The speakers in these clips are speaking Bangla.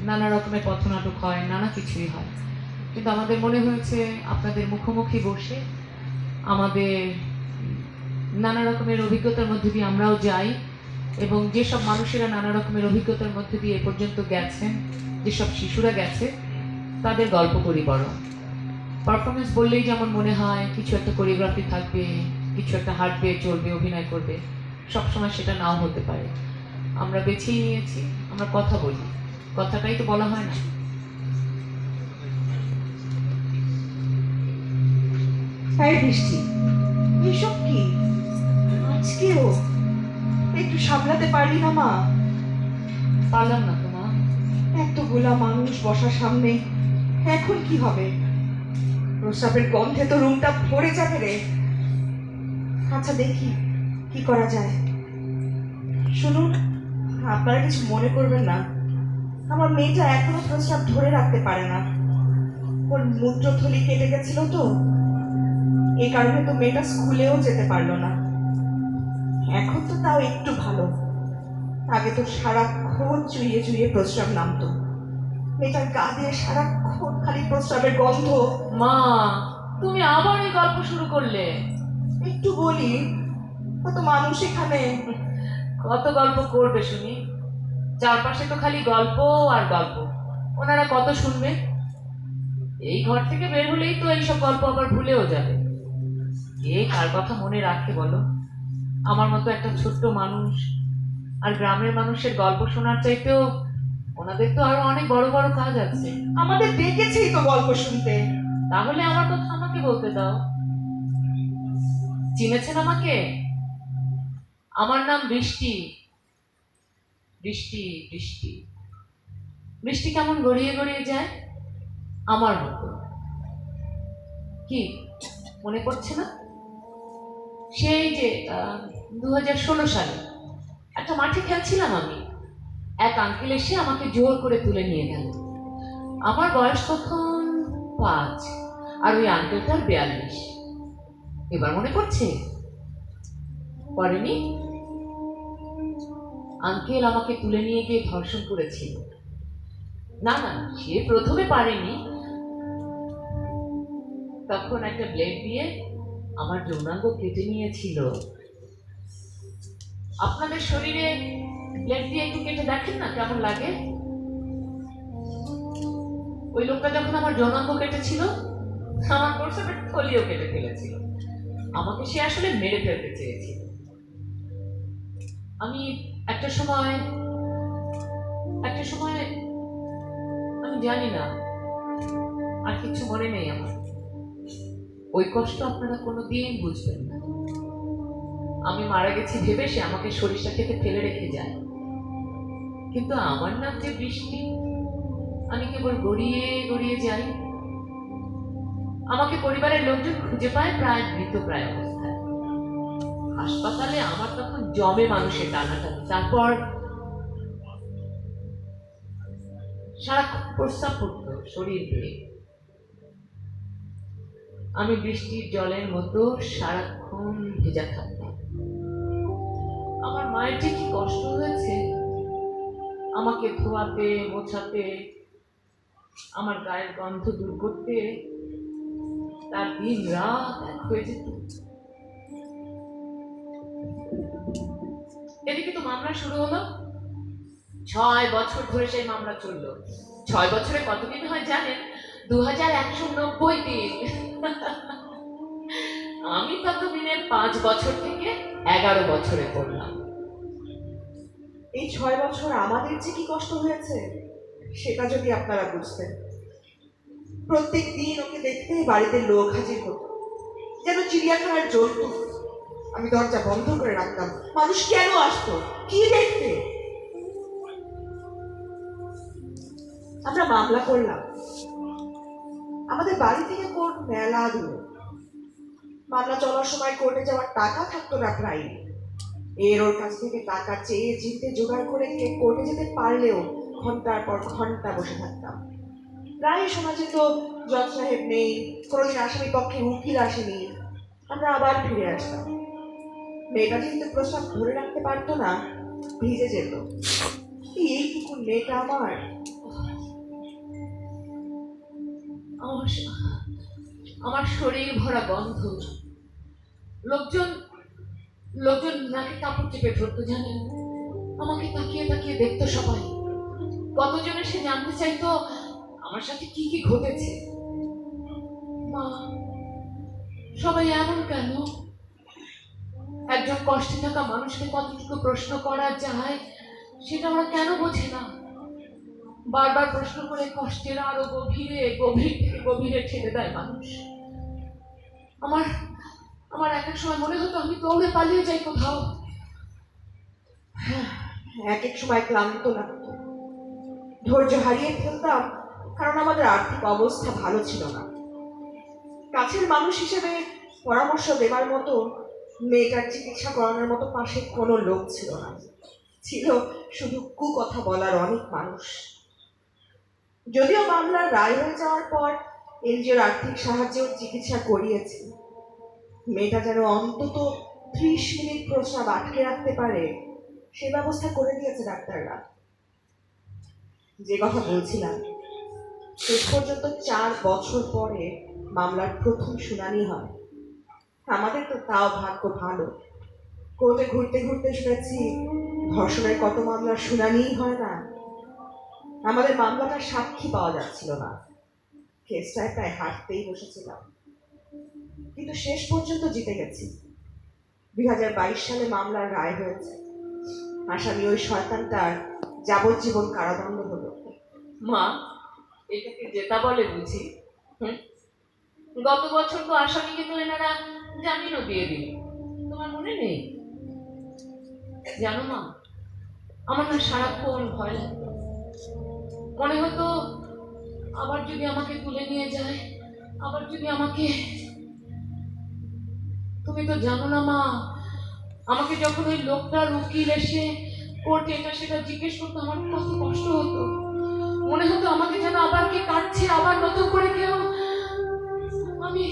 নানা রকমের পথনাটক হয়, নানা কিছুই হয়, কিন্তু আমাদের মনে হয়েছে আপনাদের মুখোমুখি বসে আমাদের নানা রকমের অভিজ্ঞতার মধ্যে দিয়ে আমরাও যাই, এবং যেসব মানুষেরা নানা রকমের অভিজ্ঞতার মধ্যে দিয়ে এ পর্যন্ত গেছেন, যেসব শিশুরা গেছে, তাদের গল্প করি বড়। পারফরমেন্স বললেই যেমন মনে হয় কিছু একটা কোরিওগ্রাফি থাকবে, কিছু একটা হাঁটবে, চলবে, অভিনয় করবে, সবসময় সেটা নাও হতে পারে। আমরা বেছেই নিয়েছি আমরা কথা বলি, কথাটাই তো বলা হয় না। এই বৃষ্টি, এসব কি আজকেও একটু সামলাতে পারলি না মা? পারলাম না তো মা। এতগুলা মানুষ বসার সামনে এখন কি হবে? প্রস্রাবের গন্ধে তো রুমটা ভরে যাবে রে। আচ্ছা দেখি কি করা যায়। শুনুন, আপনারা কিছু মনে করবেন না, আমার মেয়েটা এখনো প্রস্রাব ধরে রাখতে পারে না। ওর মূত্রথলি কেটে গেছিল তো, এই কারণে তো মেয়েটা স্কুলেও যেতে পারলো না। এখন তো তাও একটু ভালো, আগে তো সারাক্ষণ চুইয়ে চুইয়ে প্রস্রাব নামতো। মেয়েটার গা দিয়ে সারাক্ষণ খালি প্রস্রাবের গন্ধ। মা, তুমি আবার এই গল্প শুরু করলে। একটু বলি, কত মানুষ এখানে। কত গল্প করবে শুনি? চারপাশে তো খালি গল্প আর গল্প, ওনারা কত শুনবে? এই ঘর থেকে বের হলেই তো এইসব গল্প আবার ভুলেও যাবে। কে কার কথা মনে রাখে বলো? আমার মতো একটা ছোট্ট মানুষ আর গ্রামের মানুষের গল্প শোনার চাইতেও ওনাদের তো আরো অনেক বড় বড় কাজ আছে। আমাদের ডেকেছেই তো গল্প শুনতে। তাহলে আমার কথা আমাকে বলতে দাও। চিনেছেন আমাকে? আমার নাম বৃষ্টি। বৃষ্টি, বৃষ্টি, বৃষ্টি কেমন গড়িয়ে গড়িয়ে যায় আমার মতো। কি মনে পড়ছে না? সেই যে 2016 সালে একটা মাঠে খেলছিলাম আমি, এক আঙ্কেল এসে আমাকে জোর করে তুলে নিয়ে গেল। আমার বয়স তখন 5 আর ওই আঙ্কেলটার 42। এবার মনে পড়ছে? পড়েনি? আঙ্কেল আমাকে তুলে নিয়ে গিয়ে ধর্ষণ করেছিল। না না, সে প্রথমে পারেনি, তখন একটা ব্লেড দিয়ে আমার যৌনাঙ্গ কেটে নিয়েছিল। আপনাদের শরীরে ব্লেড দিয়ে একটু কেটে দেখেন না কেমন লাগে। ওই লোকটা যখন আমার যৌনাঙ্গ কেটেছিল, আমার প্রস্রাবের থলিও কেটে ফেলেছিল। আমাকে সে আসলে মেরে ফেলতে চেয়েছিল। আমি একটা সময় একটা সময় আমি জানি না, আর কিছু মনে নেই আমার। ওই কষ্ট আপনারা কোনোদিন বুঝবেন না। আমি মারা গেছি ভেবে সে আমাকে সরিষা খেতে ফেলে রেখে যায়, কিন্তু আমার নাম যে বৃষ্টি, আমি কেবল গড়িয়ে গড়িয়ে যাই। আমাকে পরিবারের লোকজন খুঁজে পায় প্রায় মৃতপ্রায় অবস্থায়। হাসপাতালে আমার তখন জমে মানুষের টানাটানি, তারপর সারাক্ষণ প্রস্রাব পড়তো শরীর বেয়ে। আমি বৃষ্টির জলের মতো সারাক্ষণ ভেজা থাকতাম। আমার মায়ের যে কি কষ্ট হয়েছে আমাকে ধোয়াতে, মোছাতে, আমার গায়ের গন্ধ দূর করতে, তার দিন রাত এক হয়ে যেত। এদিকে তো মামলা শুরু হলো। 6 বছর ধরে সেই মামলা চললো। 6 বছরে কতদিন হয় জানেন? 2190 দিন। আমি ততদিনে 5 বছর থেকে 11 বছরে পড়লাম। এই 6 বছর আমাদের যে কি কষ্ট হয়েছে সেটা যদি আপনারা বুঝতেন। প্রত্যেক দিন ওকে দেখতে বাড়িতে লোক হাজির হতো, যেন চিড়িয়াখানার জন্তু। আমি দরজা বন্ধ করে রাখতাম। মানুষ কেন আসতো, কি দেখতে? আমরা মামলা করলাম। আমাদের বাড়ি থেকে কোর্ট মেলা দূরে। মামলা চলার সময় কোর্টে যাওয়ার টাকা থাকতো না প্রায়। ওর কাছ থেকে টাকা চেয়ে জিতে জোগাড় করে নিয়ে কোর্টে যেতে পারলেও ঘন্টার পর ঘন্টা বসে থাকতাম। প্রায় শোনা যেত জজ সাহেব নেই, কোনোদিন আসামি পক্ষে উকিল আসেনি। আমরা আবার ফিরে আসতাম। মেয়েটা যেহেতু প্রস্রাব ধরে রাখতে পারতো না, ভিজে যেত। এইটুকু মেয়েটা আমার আমার আমার শরীর ভরা গন্ধ। লোকজন লোকজন নাকে কাপড় চেপে ধরতো, জানেন? আমাকে তাকিয়ে তাকিয়ে দেখতো সবাই। কতজনে সে জানতে চাইতো আমার সাথে কি কি ঘটেছে। মা, সবাই এমন কেন? একজন কষ্টে থাকা মানুষকে কতটুকু প্রশ্ন করা যায় সেটা ওরা কেন বোঝে না। বারবার প্রশ্ন করে কষ্টের আরো গভীরে গভীর থেকে গভীরে ঠেলে দেয় মানুষ। আমার আমার এক এক সময় মনে হতো আমি দৌড়ে পালিয়ে যাই কোথাও। এক এক সময় ক্লান্ত লাগতো, ধৈর্য হারিয়ে ফেলতাম, কারণ আমাদের আর্থিক অবস্থা ভালো ছিল না। কাছের মানুষ হিসেবে পরামর্শ দেবার মতো, মেয়েটার চিকিৎসা করানোর মতো পাশে কোনো লোক ছিল না। ছিল শুধু কুকথা বলার অনেক মানুষ। যদিও মামলার রায় হয়ে যাওয়ার পর এনজিওর আর্থিক সাহায্যেও চিকিৎসা করিয়েছি। মেয়েটা যেন অন্তত 30 মিনিট প্রস্রাব আটকে রাখতে পারে সে ব্যবস্থা করে দিয়েছে ডাক্তাররা। যে কথা বলছিলাম, শেষ পর্যন্ত 4 বছর পরে মামলার প্রথম শুনানি হয়। আমাদের তো তাও ভাগ্য ভালো। কোর্টে ঘুরতে ঘুরতে শুনেছি ধর্ষণের কত মামলার শুনানিই হয় না। আমাদের মামলাটার সাক্ষী পাওয়া যাচ্ছিল না। কেসটায় প্রায় হারতেই বসেছিলাম, কিন্তু শেষ পর্যন্ত জিতে গেছি। 2022 সালে মামলার রায় হয়েছে। আসামি ওই শয়তানটার যাবজ্জীবন কারাদণ্ড হলো। মা, এটাকে জেতা বলে বুঝি? গত বছর তো আসামিকে তো এনারা জামিনও দিয়ে দিল, তোমার মনে নেই? জানো মা, আমার না সারাক্ষণ ভয় লাগতো। মনে হতো আবার যদি আমাকে তুলে নিয়ে যায়, আবার যদি আমাকে। তুমি তো জানো না মা, আমাকে যখন ওই লোকটার উকিল এসে কোর্টে এটা সেটা জিজ্ঞেস করতো, আমার কত কষ্ট হতো। মনে হতো আমাকে যেন আবার কে কাটছে, আবার নতুন করে কেউ। আমি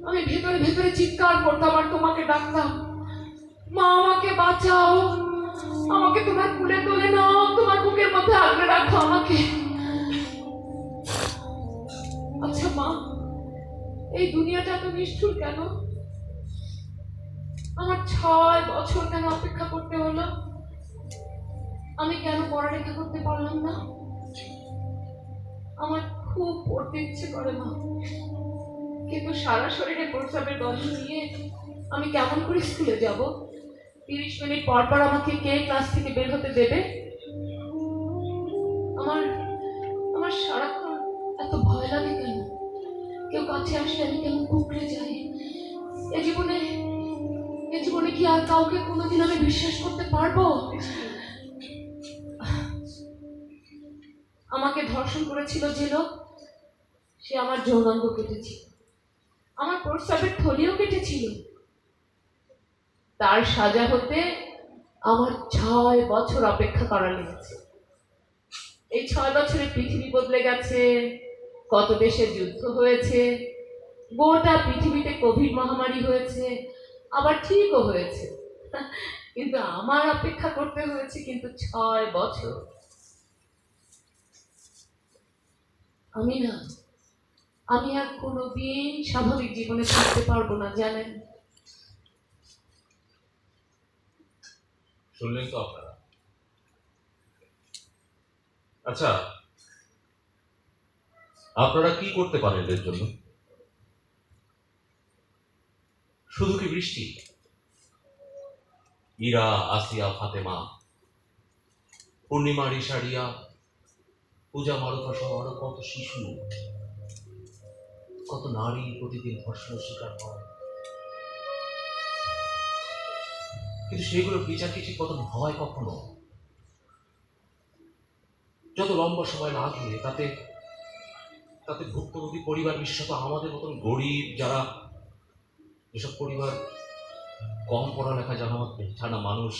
আমি ভেতরে ভেতরে চিৎকার করতাম আর তোমাকে ডাকতাম, মা আমাকে বাঁচাও, আমাকে তোমার কুলে তুলে নাও, তোমার বুকের মধ্যে আগলে রাখো আমাকে। আচ্ছা মা, এই দুনিয়াটা এত নিষ্ঠুর কেন? আমার 6 বছর কেন অপেক্ষা করতে হলো? আমি কেন পড়ালেখা করতে পারলাম না? আমার খুব পড়তে ইচ্ছে করে মা, কিন্তু সারা শরীরে প্রস্রাবের গন্ধ নিয়ে আমি কেমন করে স্কুলে যাব? 30 মিনিট পর পর আমাকে কে ক্লাস থেকে বের হতে দেবে? আমার আমার সারাক্ষণ এত ভয় লাগে কেন? কেউ কাছে আসলে আমি কেমন কুকড়ে যাই। এ জীবনে কি আর কাউকে কোনোদিন আমি বিশ্বাস করতে পারবো? আমাকে ধর্ষণ করেছিল যে লোক, সে আমার যৌনাঙ্গ কেটেছিল, আমার প্রস্রাবের থলিও কেটেছিল। তার সাজা হতে আমার 6 বছর অপেক্ষা করা লেগেছে। এই 6 বছরে পৃথিবী বদলে গেছে, কত দেশে যুদ্ধ হয়েছে, গোটা পৃথিবীতে কোভিড মহামারী হয়েছে, আবার ঠিকও হয়েছে, কিন্তু আমার অপেক্ষা করতে হয়েছে কিন্তু 6 বছর। আমি আর কোনোদিন স্বাভাবিক জীবনে থাকতে পারবো না, জানেন? শুনলেন তো আপনারা? আচ্ছা, আপনারা কি করতে পারেন এর জন্য? শুধু কি বৃষ্টি? ইরা, আসিয়া, ফাতেমা, পূর্ণিমা, রিশারিয়া, পূজা, মারুফা সহ আরো কত শিশু, কত নারী প্রতিদিন ধর্ষণের শিকার হয়, কিন্তু সেগুলোর বিচার কি ঠিক মতন হয় কখনো? যত লম্বা সময় লাগে তাতে তাতে ভুক্তভোগী পরিবার, বিশেষত আমাদের মতন গরিব যারা, যেসব পরিবার কম পড়ালেখা জানা মানুষ,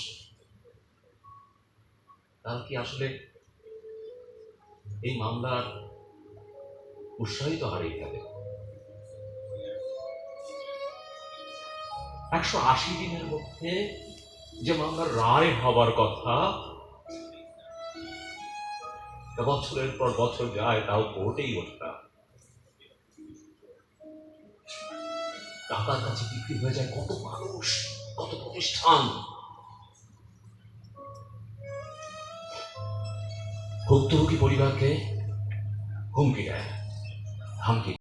তারা কি আসলে এই মামলার উৎসাহিত হারিয়ে গেলে? 180 দিনের মধ্যে যে মামলার রায় হবার কথা, বছরের পর বছর যায়, তাও কোর্টেই ওঠে না। টাকার কাছে বিক্রি হয়ে যায় কত মানুষ, কত প্রতিষ্ঠান। ভুক্তভোগী পরিবারকে হুমকি দেয়, ধামকি